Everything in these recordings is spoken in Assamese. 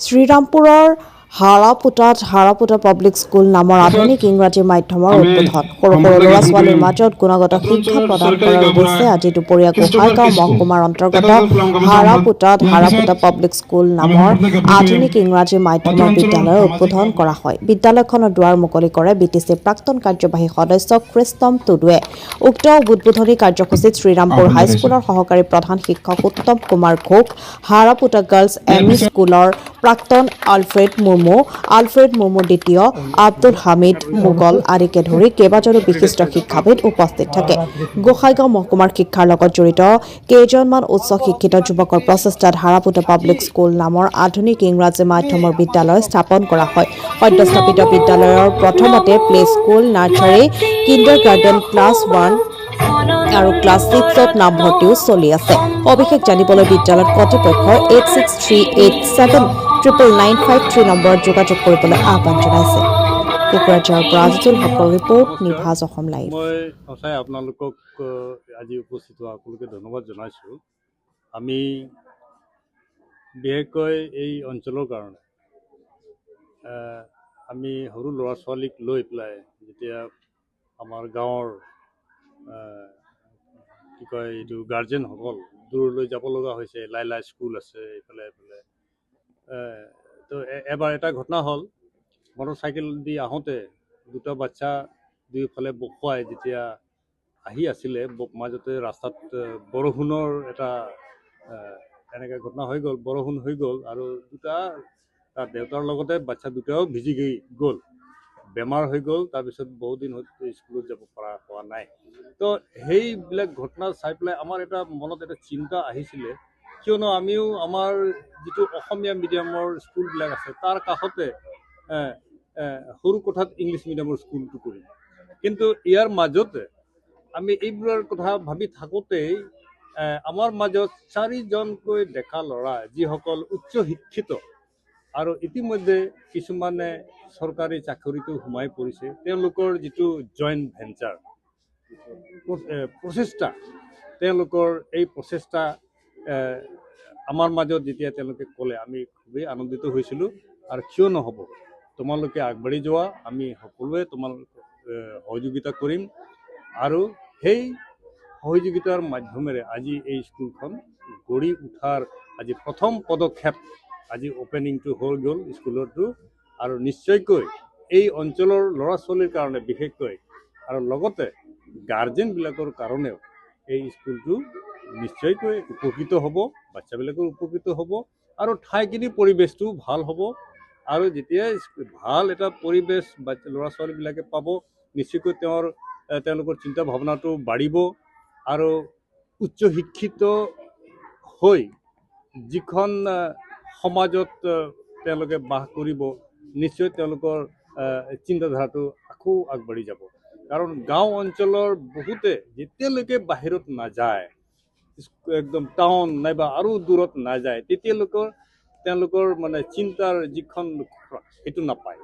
শ্ৰীৰামপুৰৰ হাৰাপুটা পাব্লিক স্কুল নামৰ আধুনিক ইংৰাজী মাধ্যমৰ উদ্বোধন সৰু সৰু ল'ৰা ছোৱালীৰ মাজত গুণগত শিক্ষা প্ৰদান কৰাৰ উদ্দেশ্যে আজি দুপৰীয়া গোসাইগাঁও মহকুমাৰ অন্তৰ্গত হাৰাপুটা পাব্লিক স্কুল নামৰ আধুনিক ইংৰাজী মাধ্যমৰ বিদ্যালয়ৰ উদ্বোধন কৰা হয়। বিদ্যালয়খনৰ দুৱাৰ মুকলি কৰে বিটিচি প্ৰাক্তন কাৰ্যবাহী সদস্য কৃষ্ণম টুডুৱে। উক্ত উদ্বোধনী কাৰ্যসূচীত শ্ৰীৰামপুৰ হাইস্কুলৰ সহকাৰী প্ৰধান শিক্ষক Uttam Kumar Ghosh, Haraputa girls M E স্কুলৰ প্ৰাক্তন আলফ্ৰেড মুৰ্মু দ্বিতীয়, আব্দুল হামিদ মোগল আদিকে ধৰি কেইবাজনো বিশিষ্ট শিক্ষাবিদ উপস্থিত থাকে। গোসাইগাঁও মহকুমাৰ শিক্ষাৰ লগত জড়িত কেইজনমান উচ্চ শিক্ষিত যুৱকৰ প্ৰচেষ্টাত হাৰাপুটা পাব্লিক স্কুল নামৰ আধুনিক ইংৰাজী মাধ্যমৰ বিদ্যালয় স্থাপন কৰা হয়। সদ্যস্থাপিত বিদ্যালয়ৰ প্ৰথমতে play school, nursery, kindergarten class 1 আৰু ক্লাছ 6ত নামভৰ্তিও চলি আছে। সবিশেষ জানিবলৈ বিদ্যালয়ত কৰ্তৃপক্ষৰ 8638799953 নম্বৰত যোগাযোগ কৰিবলৈ আহ্বান জনাইছে। কোকৰাঝাৰৰ পৰা আজিজুল হকৰ ৰিপৰ্ট, নিভাজ অসম লাইভ। মই সঁচাই আপোনালোকক আজি উপস্থিত হোৱা সকলোকে ধন্যবাদ জনাইছোঁ। আমি বিশেষকৈ এই অঞ্চলৰ কাৰণে আমি সৰু ল'ৰা ছোৱালীক লৈ পেলাই যেতিয়া আমাৰ গাঁৱৰ কি কয় এইটো গাৰ্জেনসকল দূৰলৈ যাব লগা হৈছে, লাইলা স্কুল আছে এইফালে তো এবাৰ এটা ঘটনা হ'ল, মটৰচাইকেল দি আহোঁতে দুটা বাচ্চা দুয়োফালে বসুৱাই যেতিয়া আহি আছিলে, মাজতে ৰাস্তাত বৰষুণৰ এটা এনেকৈ ঘটনা হৈ গ'ল, বৰষুণ হৈ গ'ল আৰু দুটা তাৰ দেউতাৰ লগতে বাচ্চা দুটাও ভিজি গ'ল, বেমাৰ হৈ গ'ল। তাৰপিছত বহুদিন স্কুলত যাব পৰা হোৱা নাই। তো সেইবিলাক ঘটনা চাই পেলাই আমাৰ এটা মনত এটা চিন্তা আহিছিলে, কিয়নো আমিও আমাৰ যিটো অসমীয়া মিডিয়ামৰ স্কুলবিলাক আছে তাৰ কাষতে সৰু কোঠাত ইংলিছ মিডিয়ামৰ স্কুলটো কৰিম। কিন্তু ইয়াৰ মাজতে আমি এইবোৰৰ কথা ভাবি থাকোঁতেই আমাৰ মাজত 4জনকৈ ডেকা ল'ৰা যিসকল উচ্চ শিক্ষিত আৰু ইতিমধ্যে কিছুমানে চৰকাৰী চাকৰিতো সোমাই পৰিছে, তেওঁলোকৰ যিটো জইণ্ট ভেঞ্চাৰ প্ৰচেষ্টা, তেওঁলোকৰ এই প্ৰচেষ্টা আমাৰ মাজত যেতিয়া তেওঁলোকে ক'লে আমি খুবেই আনন্দিত হৈছিলোঁ। আৰু কিয় নহ'ব, তোমালোকে আগবাঢ়ি যোৱা, আমি সকলোৱে তোমালোকক সহযোগিতা কৰিম আৰু সেই সহযোগিতাৰ মাধ্যমেৰে আজি এই স্কুলখন গঢ়ি উঠাৰ আজি প্ৰথম পদক্ষেপ, আজি অপেনিংটো হৈ গ'ল স্কুলৰটো। আৰু নিশ্চয়কৈ এই অঞ্চলৰ ল'ৰা ছোৱালীৰ কাৰণে বিশেষকৈ আৰু লগতে গাৰ্জেনবিলাকৰ কাৰণেও এই স্কুলটো নিশ্চয়কৈ উপকৃত হ'ব, বাচ্চাবিলাকৰ উপকৃত হ'ব আৰু ঠাইখিনি পৰিৱেশটো ভাল হ'ব। আৰু যেতিয়া ভাল এটা পৰিৱেশ ল'ৰা ছোৱালীবিলাকে পাব, নিশ্চয়কৈ তেওঁলোকৰ চিন্তা ভাৱনাটো বাঢ়িব আৰু উচ্চ শিক্ষিত হৈ যিখন সমাজত তেওঁলোকে বাস কৰিব, নিশ্চয় তেওঁলোকৰ চিন্তাধাৰাটো আকৌ আগবাঢ়ি যাব। কাৰণ গাঁও অঞ্চলৰ বহুতে যেতিয়ালৈকে বাহিৰত নাযায়, একদম টাউন নাইবা আৰু দূৰত নাযায়, তেওঁলোকৰ মানে চিন্তাৰ যিখন সেইটো নাপায়।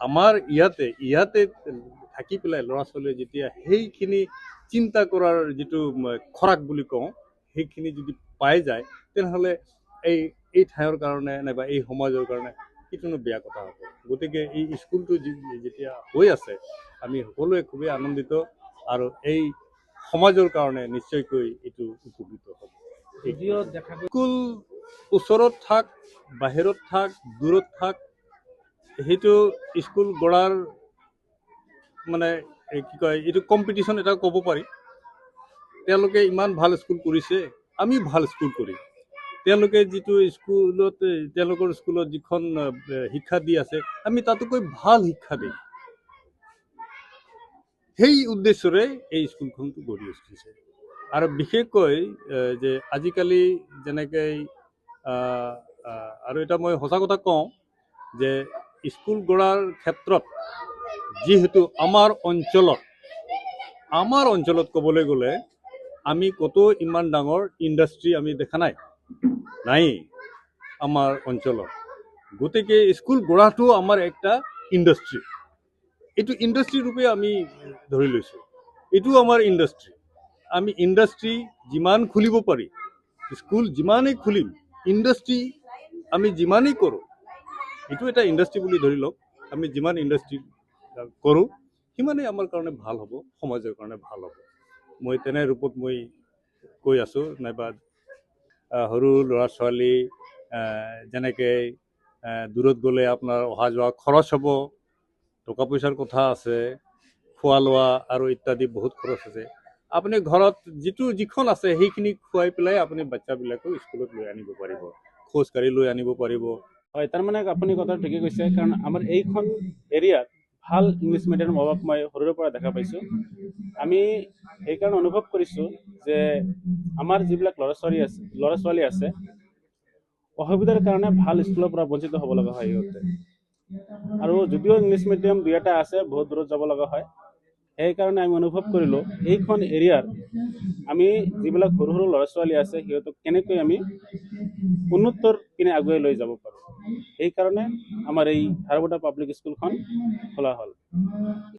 আমাৰ ইয়াতে থাকি পেলাই ল'ৰা ছোৱালীয়ে যেতিয়া সেইখিনি চিন্তা কৰাৰ যিটো খৰাক বুলি কওঁ, সেইখিনি যদি পাই যায়, তেনেহ'লে এই ঠাইৰ কাৰণে নাইবা এই সমাজৰ কাৰণে সেইটোনো বেয়া কথা হ'ব। গতিকে এই স্কুলটো যেতিয়া হৈ আছে, আমি সকলোৱে খুবেই আনন্দিত আৰু এই সমাজৰ কাৰণে নিশ্চয়কৈ এইটো উপকৃত হ'ব। স্কুল ওচৰত থাক, বাহিৰত থাক, দূৰত থাক, সেইটো স্কুল গঢ়াৰ মানে কি কয় এইটো কম্পিটিশ্যন এটা ক'ব পাৰি। তেওঁলোকে ইমান ভাল স্কুল কৰিছে, আমি ভাল স্কুল কৰিম। তেওঁলোকে যিটো স্কুলত তেওঁলোকৰ স্কুলত যিখন শিক্ষা দি আছে, আমি তাতোকৈ ভাল শিক্ষা দিম। সেই উদ্দেশ্যৰে এই স্কুলখনটো গঢ়ি উঠিছে। আৰু বিশেষকৈ যে আজিকালি যেনেকৈ আৰু এটা মই সঁচা কথা কওঁ যে স্কুল গঢ়াৰ ক্ষেত্ৰত যিহেতু আমাৰ অঞ্চলত ক'বলৈ গ'লে আমি ক'তো ইমান ডাঙৰ ইণ্ডাষ্ট্ৰী আমি দেখা নাই আমাৰ অঞ্চলত। গতিকে স্কুল গঢ়াটো আমাৰ একটা ইণ্ডাষ্ট্ৰী, এইটো ইণ্ডাষ্ট্ৰী ৰূপে আমি ধৰি লৈছোঁ। এইটো আমাৰ ইণ্ডাষ্ট্ৰী। আমি ইণ্ডাষ্ট্ৰী যিমান খুলিব পাৰি, স্কুল যিমানেই খুলিম, ইণ্ডাষ্ট্ৰী আমি যিমানেই কৰোঁ, এইটো এটা ইণ্ডাষ্ট্ৰি বুলি ধৰি লওক, আমি যিমান ইণ্ডাষ্ট্ৰি কৰোঁ সিমানেই আমাৰ কাৰণে ভাল হ'ব, সমাজৰ কাৰণে ভাল হ'ব। মই তেনে ৰূপত মই কৈ আছোঁ। নাইবা সৰু ল'ৰা ছোৱালী যেনেকৈ দূৰত গ'লে আপোনাৰ অহা যোৱা খৰচ হ'ব, টকা পইচাৰ কথা আছে, খোৱা লোৱা আৰু ইত্যাদি বহুত খৰচ আছে। আপুনি ঘৰত যিখন আছে সেইখিনি খুৱাই পেলাই আপুনি বাচ্চাবিলাকো স্কুলত লৈ আনিব পাৰিব, খোজকাঢ়ি লৈ আনিব পাৰিব। হয়, তাৰমানে আপুনি কথা ঠিকে কৈছে, কাৰণ আমাৰ এইখন এৰিয়াত ভাল ইংলিছ মিডিয়াম অভাৱ মই সৰুৰে পৰা দেখা পাইছোঁ। আমি সেইকাৰণে অনুভৱ কৰিছোঁ যে আমাৰ যিবিলাক ল'ৰা ছোৱালী আছে অসুবিধাৰ কাৰণে ভাল স্কুলৰ পৰা বঞ্চিত হ'ব লগা হয় সিহঁতে। আৰু যদিও ইংলিছ মিডিয়াম দুই এটা আছে, বহুত দূৰত যাব লগা হয়। সেইকাৰণে আমি অনুভৱ কৰিলোঁ এইখন এৰিয়াৰ আমি যিবিলাক সৰু সৰু ল'ৰা ছোৱালী আছে সিহঁতক কেনেকৈ আমি উন্নতৰ পিনে আগুৱাই লৈ যাব পাৰোঁ, সেইকাৰণে আমাৰ এই হাৰবটা পাব্লিক স্কুলখন খোলা হ'ল।